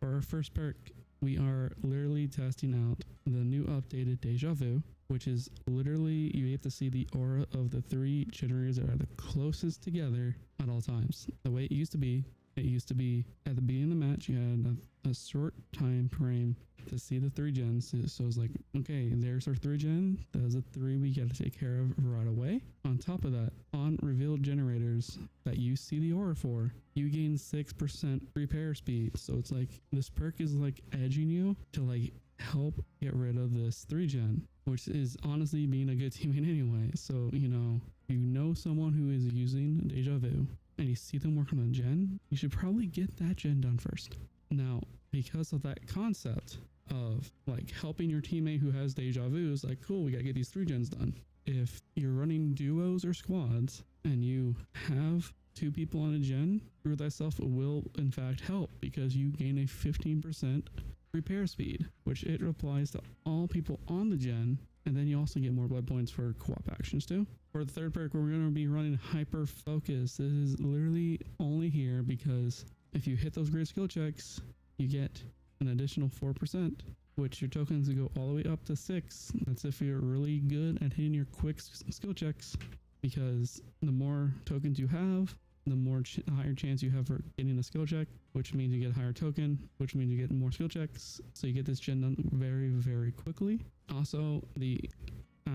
For our first perk, we are literally testing out the new updated Deja Vu, which is literally you have to see the aura of the 3 generators that are the closest together at all times. The way it used to be at the beginning of the match, you had a short time frame to see the 3 gens. So it's like, okay, there's our 3 gen. Those are 3 we got to take care of right away. On top of that, on revealed generators that you see the aura for, you gain 6% repair speed. So it's like this perk is like edging you to like help get rid of this 3 gen, which is honestly being a good teammate anyway. So, you know someone who is using Deja Vu and you see them work on a gen, you should probably get that gen done first. Now, because of that concept of like helping your teammate who has Deja Vu, is like, cool, we gotta get these 3 gens done. If you're running duos or squads and you have 2 people on a gen, through thyself will in fact help because you gain a 15% repair speed, which it applies to all people on the gen. And then you also get more blood points for co-op actions too. For the third perk, we're going to be running hyper focus. This is literally only here because if you hit those great skill checks, you get an additional 4%, which your tokens will go all the way up to 6. That's if you're really good at hitting your quick skill checks, because the more tokens you have, the more higher chance you have for getting a skill check, which means you get a higher token, which means you get more skill checks. So you get this gen done very, very quickly. Also, the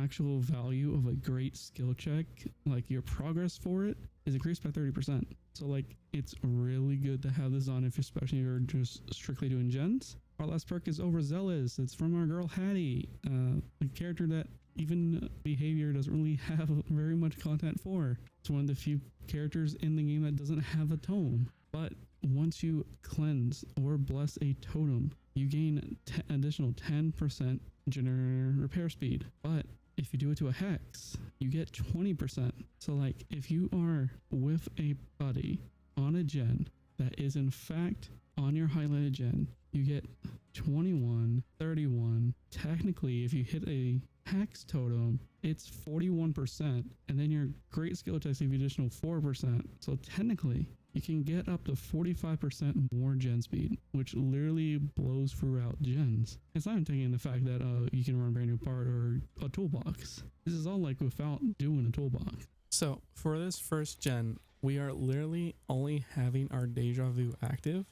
actual value of a great skill check, like your progress for it, is increased by 30%. So like it's really good to have this on if especially you're just strictly doing gens. Our last perk is Overzealous. It's from our girl Hattie, a character that even behavior doesn't really have very much content for. It's one of the few characters in the game that doesn't have a tome. But once you cleanse or bless a totem, you gain additional 10% generator repair speed. But if you do it to a hex, you get 20%. So like if you are with a buddy on a gen that is in fact on your highlighted gen, you get 21, 31. Technically, if you hit a hex totem, it's 41%, and then your great skill checks give you additional 4%. So technically, you can get up to 45% more gen speed, which literally blows throughout gens. It's not even taking the fact that you can run a brand new part or a toolbox. This is all like without doing a toolbox. So for this first gen, we are literally only having our Deja Vu active.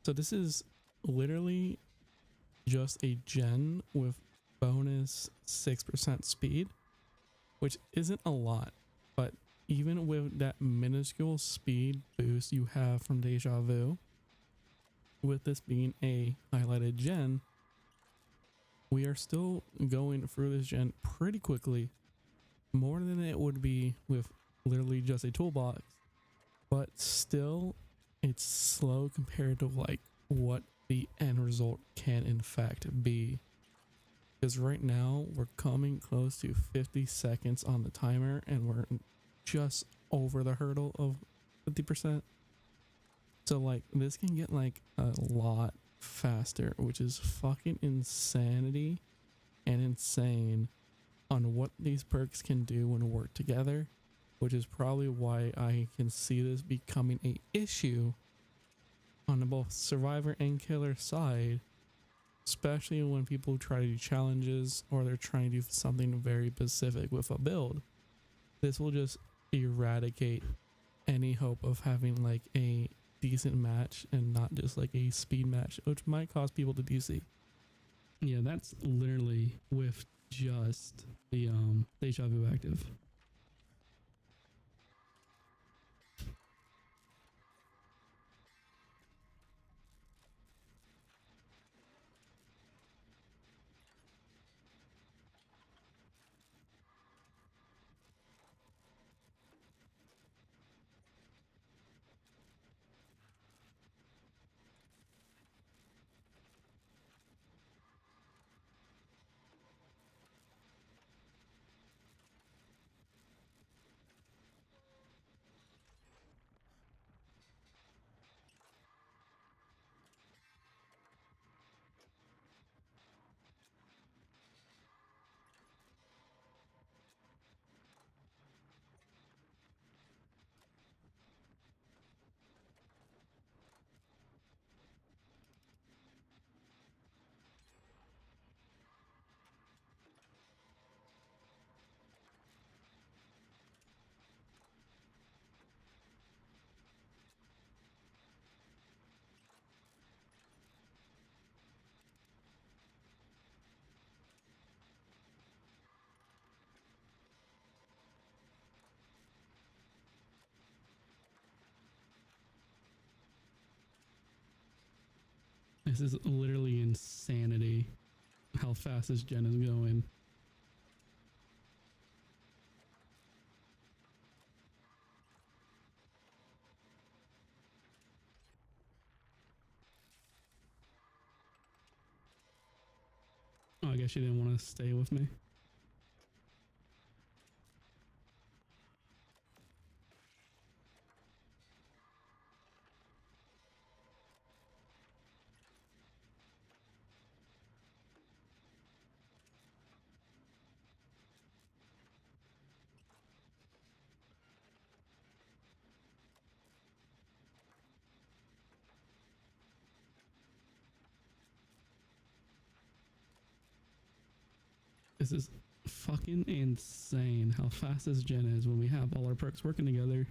So this is literally just a gen with bonus 6% speed, which isn't a lot, but even with that minuscule speed boost you have from Deja Vu, with this being a highlighted gen, we are still going through this gen pretty quickly, more than it would be with literally just a toolbox, but still it's slow compared to like what the end result can in fact be. Because right now we're coming close to 50 seconds on the timer and we're just over the hurdle of 50%. So like this can get like a lot faster, which is fucking insanity and insane on what these perks can do when work together, which is probably why I can see this becoming a issue on both survivor and killer side, especially when people try to do challenges or they're trying to do something very specific with a build. This will just eradicate any hope of having like a decent match and not just like a speed match, which might cause people to DC. Yeah, that's literally with just the Deja Vu active. This is literally insanity how fast this gen is going. Oh, I guess you didn't want to stay with me. This is fucking insane how fast this gen is when we have all our perks working together.